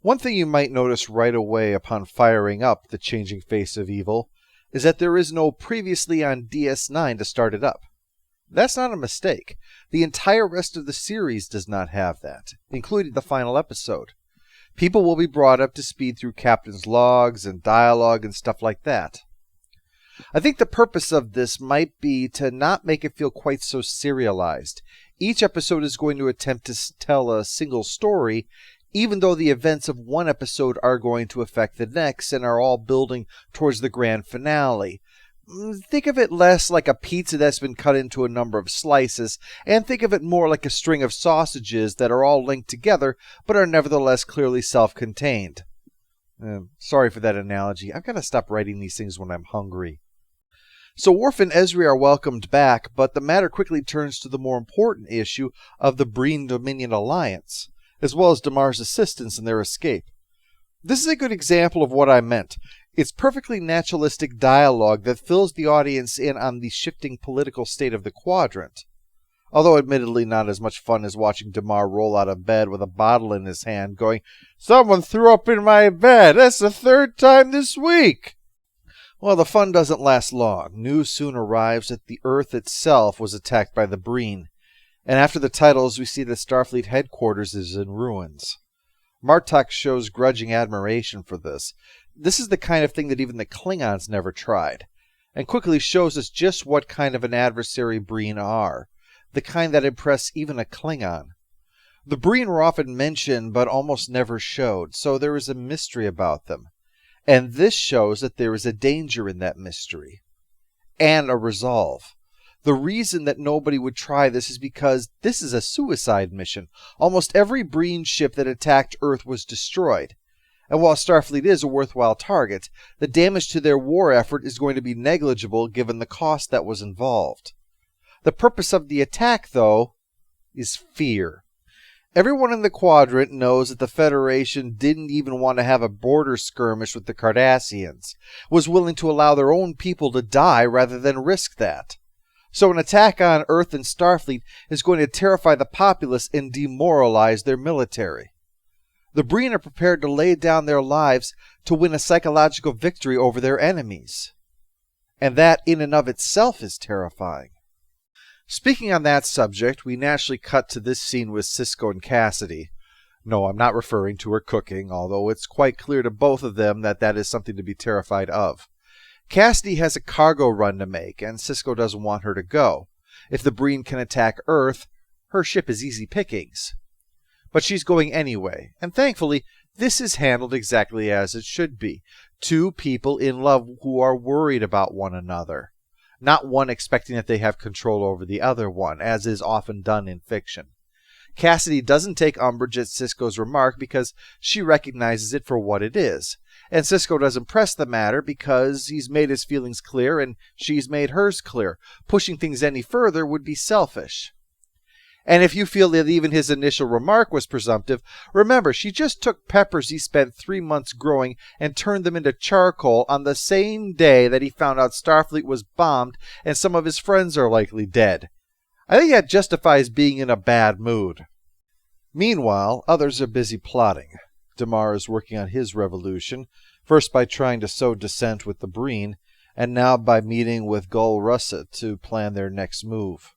One thing you might notice right away upon firing up the changing face of evil is that there is no previously on DS9 to start it up. That's not a mistake. The entire rest of the series does not have that, including the final episode. People will be brought up to speed through Captain's logs and dialogue and stuff like that. I think the purpose of this might be to not make it feel quite so serialized. Each episode is going to attempt to tell a single story, even though the events of one episode are going to affect the next and are all building towards the grand finale. Think of it less like a pizza that's been cut into a number of slices, and think of it more like a string of sausages that are all linked together, but are nevertheless clearly self-contained. Sorry for that analogy. I've got to stop writing these things when I'm hungry. So Worf and Ezri are welcomed back, but the matter quickly turns to the more important issue of the Breen-Dominion alliance, as well as Damar's assistance in their escape. This is a good example of what I meant. It's perfectly naturalistic dialogue that fills the audience in on the shifting political state of the quadrant. Although admittedly not as much fun as watching Damar roll out of bed with a bottle in his hand going, "Someone threw up in my bed! That's the third time this week!" Well, the fun doesn't last long. News soon arrives that the Earth itself was attacked by the Breen, and after the titles we see that Starfleet headquarters is in ruins. Martok shows grudging admiration for this. This is the kind of thing that even the Klingons never tried, and quickly shows us just what kind of an adversary Breen are, the kind that impress even a Klingon. The Breen were often mentioned but almost never showed, so there is a mystery about them. And this shows that there is a danger in that mystery. And a resolve. The reason that nobody would try this is because this is a suicide mission. Almost every Breen ship that attacked Earth was destroyed. And while Starfleet is a worthwhile target, the damage to their war effort is going to be negligible given the cost that was involved. The purpose of the attack, though, is fear. Everyone in the quadrant knows that the Federation didn't even want to have a border skirmish with the Cardassians, was willing to allow their own people to die rather than risk that. So an attack on Earth and Starfleet is going to terrify the populace and demoralize their military. The Breen are prepared to lay down their lives to win a psychological victory over their enemies. And that in and of itself is terrifying. Speaking on that subject, we naturally cut to this scene with Cisco and Cassidy. No, I'm not referring to her cooking, although it's quite clear to both of them that that is something to be terrified of. Cassidy has a cargo run to make, and Cisco doesn't want her to go. If the Breen can attack Earth, her ship is easy pickings. But she's going anyway, and thankfully, this is handled exactly as it should be. Two people in love who are worried about one another. Not one expecting that they have control over the other one, as is often done in fiction. Cassidy doesn't take umbrage at Cisco's remark because she recognizes it for what it is, and Cisco doesn't press the matter because he's made his feelings clear and she's made hers clear. Pushing things any further would be selfish. And if you feel that even his initial remark was presumptive, remember, she just took peppers he spent 3 months growing and turned them into charcoal on the same day that he found out Starfleet was bombed and some of his friends are likely dead. I think that justifies being in a bad mood. Meanwhile, others are busy plotting. Damar is working on his revolution, first by trying to sow dissent with the Breen, and now by meeting with Gul Russet to plan their next move.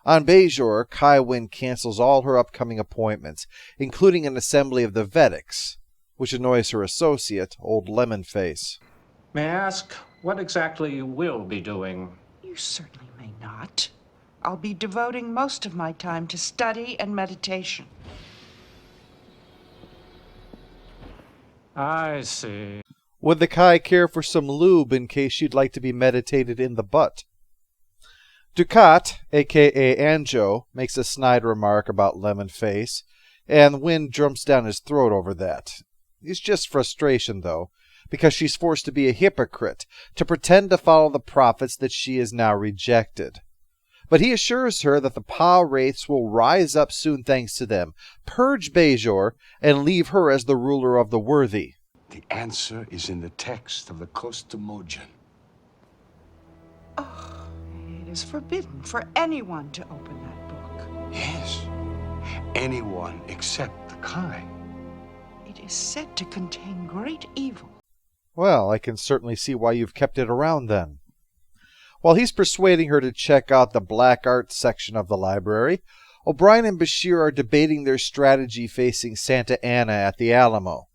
On Bajor, Kai Wynn cancels all her upcoming appointments, including an assembly of the Vedics, which annoys her associate, Old Lemonface. May I ask what exactly you will be doing? You certainly may not. I'll be devoting most of my time to study and meditation. I see. Would the Kai care for some lube in case she'd like to be meditated in the butt? Dukat, a.k.a. Anjo, makes a snide remark about Lemonface, and Wynn jumps down his throat over that. It's just frustration, though, because she's forced to be a hypocrite, to pretend to follow the prophets that she is now rejected. But he assures her that the Pah-wraiths will rise up soon thanks to them, purge Bajor, and leave her as the ruler of the worthy. The answer is in the text of the Kosst Amojan. Oh, it is forbidden for anyone to open that book. Yes, anyone except the Kai. It It is said to contain great evil. Well, I can certainly see why you've kept it around then. While he's persuading her to check out the black arts section of the library, O'Brien and Bashir are debating their strategy facing Santa Anna at the Alamo.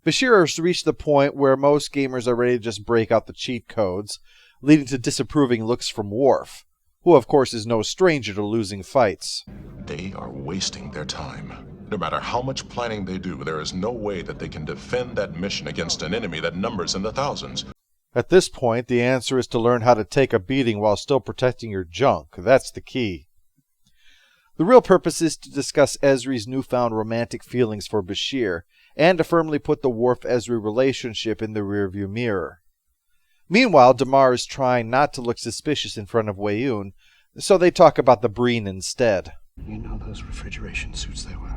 Bashir has reached the point where most gamers are ready to just break out the cheat codes, leading to disapproving looks from Worf, who of course is no stranger to losing fights. They are wasting their time. No matter how much planning they do, there is no way that they can defend that mission against an enemy that numbers in the thousands. At this point, the answer is to learn how to take a beating while still protecting your junk. That's the key. The real purpose is to discuss Ezri's newfound romantic feelings for Bashir, and to firmly put the Worf-Ezri relationship in the rearview mirror. Meanwhile, Damar is trying not to look suspicious in front of Weyoun, so they talk about the Breen instead. You know those refrigeration suits they wear?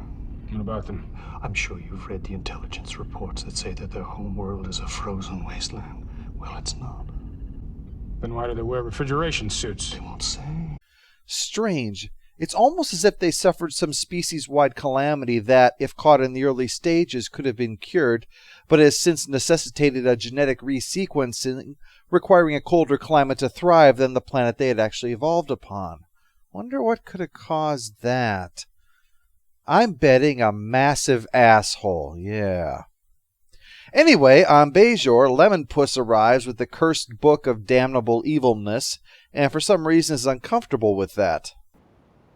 What about them? I'm sure you've read the intelligence reports that say that their home world is a frozen wasteland. Well, it's not. Then why do they wear refrigeration suits? They won't say. Strange. It's almost as if they suffered some species-wide calamity that, if caught in the early stages, could have been cured, but has since necessitated a genetic resequencing, requiring a colder climate to thrive than the planet they had actually evolved upon. Wonder what could have caused that. I'm betting a massive asshole, yeah. Anyway, on Bajor, Lemon Puss arrives with the cursed book of damnable evilness, and for some reason is uncomfortable with that.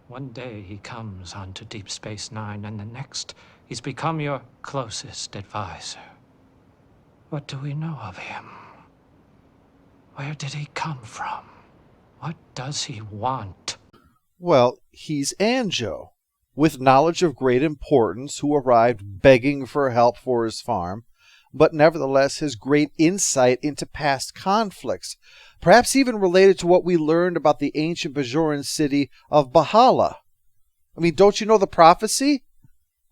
One day he comes onto Deep Space Nine, and the next he's become your closest advisor. What do we know of him? Where did he come from? What does he want? Well, he's Anjo, with knowledge of great importance, who arrived begging for help for his farm, but nevertheless has great insight into past conflicts, perhaps even related to what we learned about the ancient Bajoran city of Bahala. I mean, don't you know the prophecy?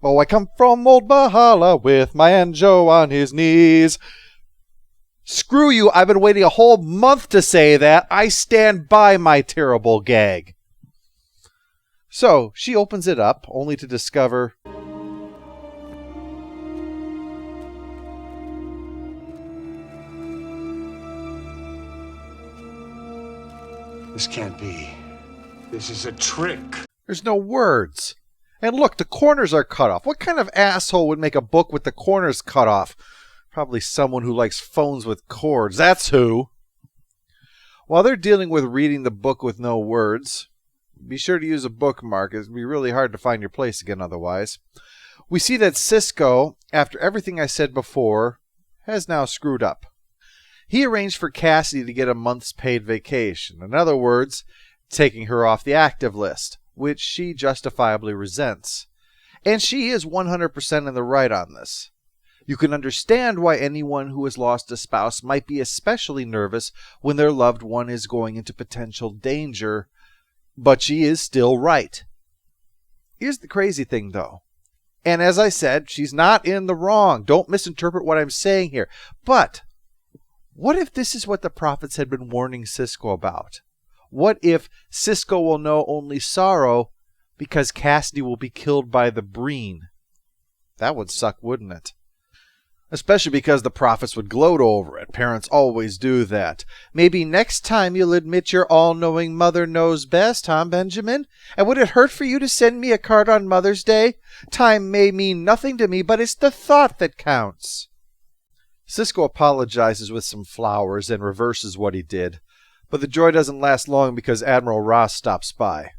Oh, I come from old Bahala with my Anjo on his knees. Screw you, I've been waiting a whole month to say that. I stand by my terrible gag. So, she opens it up, only to discover... This can't be. This is a trick. There's no words. And look, the corners are cut off. What kind of asshole would make a book with the corners cut off? Probably someone who likes phones with cords. That's who. While they're dealing with reading the book with no words, be sure to use a bookmark. It'd be really hard to find your place again otherwise. We see that Cisco, after everything I said before, has now screwed up. He arranged for Cassidy to get a month's paid vacation. In other words, taking her off the active list, which she justifiably resents. And she is 100% in the right on this. You can understand why anyone who has lost a spouse might be especially nervous when their loved one is going into potential danger, but she is still right. Here's the crazy thing, though. And as I said, she's not in the wrong. Don't misinterpret what I'm saying here. But what if this is what the prophets had been warning Cisco about? What if Cisco will know only sorrow because Cassidy will be killed by the Breen? That would suck, wouldn't it? Especially because the prophets would gloat over it. Parents always do that. Maybe next time you'll admit your all-knowing mother knows best, huh, Benjamin? And would it hurt for you to send me a card on Mother's Day? Time may mean nothing to me, but it's the thought that counts. Cisco apologizes with some flowers and reverses what he did, but the joy doesn't last long because Admiral Ross stops by.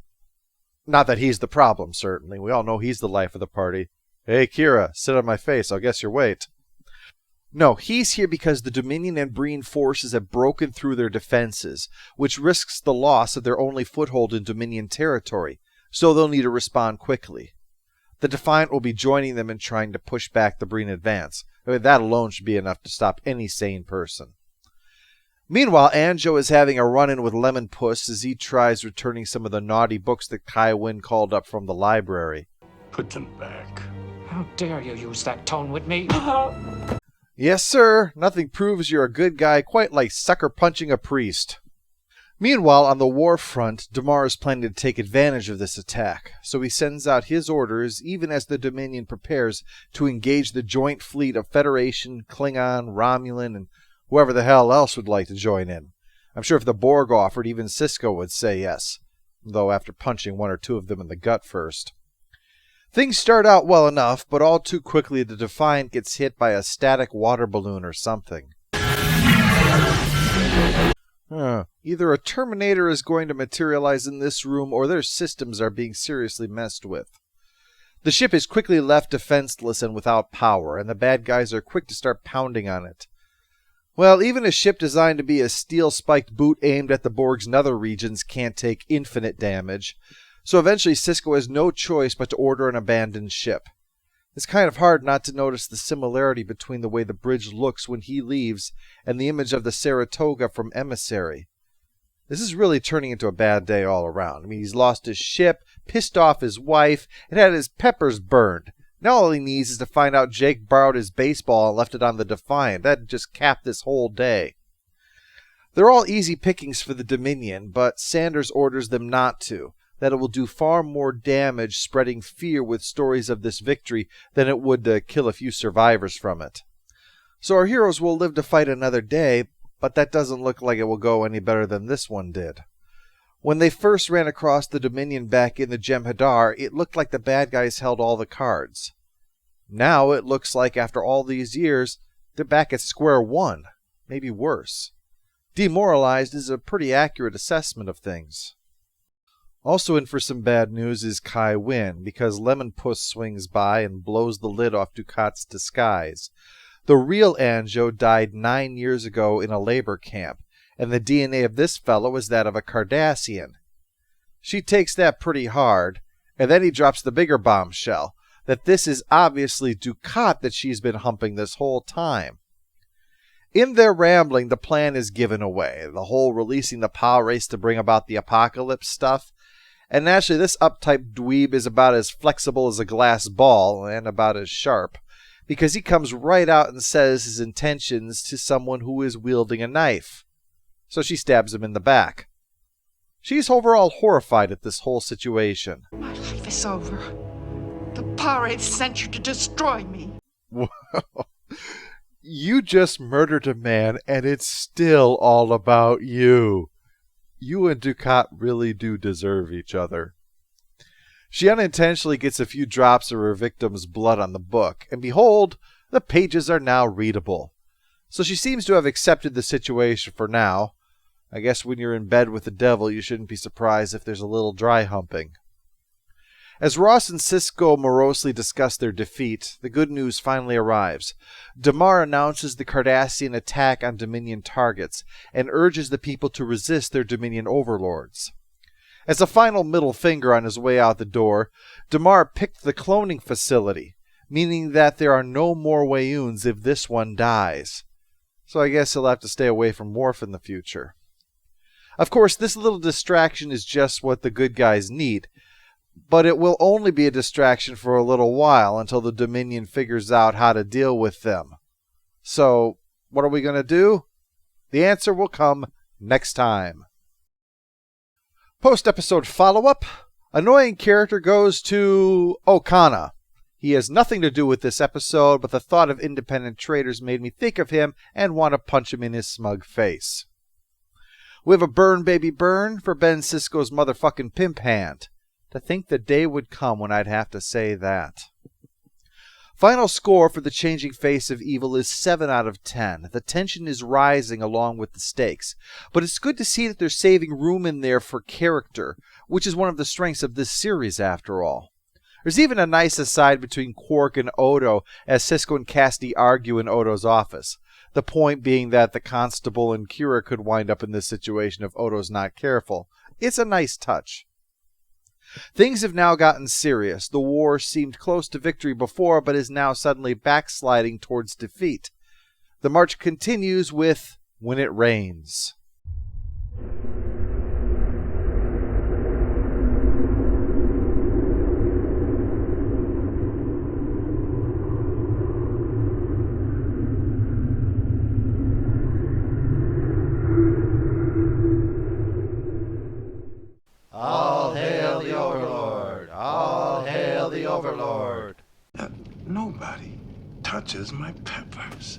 Not that he's the problem, certainly. We all know he's the life of the party. Hey, Kira, sit on my face. I'll guess your weight. No, he's here because the Dominion and Breen forces have broken through their defenses, which risks the loss of their only foothold in Dominion territory, so they'll need to respond quickly. The Defiant will be joining them in trying to push back the Breen advance. I mean, that alone should be enough to stop any sane person. Meanwhile, Anjo is having a run-in with Lemon Puss as he tries returning some of the naughty books that Kai Wynn called up from the library. Put them back. How dare you use that tone with me? Yes, sir. Nothing proves you're a good guy quite like sucker punching a priest. Meanwhile, on the war front, Damar is planning to take advantage of this attack, so he sends out his orders even as the Dominion prepares to engage the joint fleet of Federation, Klingon, Romulan, and whoever the hell else would like to join in. I'm sure if the Borg offered, even Cisco would say yes, though after punching one or two of them in the gut first. Things start out well enough, but all too quickly the Defiant gets hit by a static water balloon or something. Either a Terminator is going to materialize in this room, or their systems are being seriously messed with. The ship is quickly left defenseless and without power, and the bad guys are quick to start pounding on it. Well, even a ship designed to be a steel-spiked boot aimed at the Borg's nether regions can't take infinite damage, so eventually Cisco has no choice but to order an abandoned ship. It's kind of hard not to notice the similarity between the way the bridge looks when he leaves and the image of the Saratoga from Emissary. This is really turning into a bad day all around. I mean, he's lost his ship, pissed off his wife, and had his peppers burned. Now all he needs is to find out Jake borrowed his baseball and left it on the Defiant. That'd just cap this whole day. They're all easy pickings for the Dominion, but Sanders orders them not to, that it will do far more damage spreading fear with stories of this victory than it would to kill a few survivors from it. So our heroes will live to fight another day, but that doesn't look like it will go any better than this one did. When they first ran across the Dominion back in the Jem'Hadar, it looked like the bad guys held all the cards. Now it looks like after all these years, they're back at square one, maybe worse. Demoralized is a pretty accurate assessment of things. Also in for some bad news is Kai Wynn, because Lemon Puss swings by and blows the lid off Dukat's disguise. The real Anjo died 9 years ago in a labor camp, and the DNA of this fellow is that of a Cardassian. She takes that pretty hard, and then he drops the bigger bombshell, that this is obviously Dukat that she's been humping this whole time. In their rambling, the plan is given away, the whole releasing the Pah-wraith to bring about the apocalypse stuff. And naturally, this uptight dweeb is about as flexible as a glass ball, and about as sharp, because he comes right out and says his intentions to someone who is wielding a knife. So she stabs him in the back. She's overall horrified at this whole situation. My life is over. The Pah-wraith sent you to destroy me. Whoa. You just murdered a man, and it's still all about you. You and Dukat really do deserve each other. She unintentionally gets a few drops of her victim's blood on the book, and behold, the pages are now readable. So she seems to have accepted the situation for now. I guess when you're in bed with the devil, you shouldn't be surprised if there's a little dry humping. As Ross and Cisco morosely discuss their defeat, the good news finally arrives. Damar announces the Cardassian attack on Dominion targets, and urges the people to resist their Dominion overlords. As a final middle finger on his way out the door, Damar picked the cloning facility, meaning that there are no more Wayuns if this one dies. So I guess he'll have to stay away from Worf in the future. Of course, this little distraction is just what the good guys need, but it will only be a distraction for a little while until the Dominion figures out how to deal with them. So, what are we going to do? The answer will come next time. Post-episode follow-up. Annoying character goes to Okana. He has nothing to do with this episode, but the thought of independent traders made me think of him and want to punch him in his smug face. We have a burn baby burn for Ben Cisco's motherfucking pimp hand. To think the day would come when I'd have to say that. Final score for The Changing Face of Evil is 7 out of 10. The tension is rising along with the stakes, but it's good to see that they're saving room in there for character, which is one of the strengths of this series after all. There's even a nice aside between Quark and Odo as Cisco and Cassidy argue in Odo's office. The point being that the Constable and Kira could wind up in this situation if Odo's not careful. It's a nice touch. Things have now gotten serious. The war seemed close to victory before, but is now suddenly backsliding towards defeat. The march continues with When It Rains. Hail the Overlord! Nobody touches my peppers.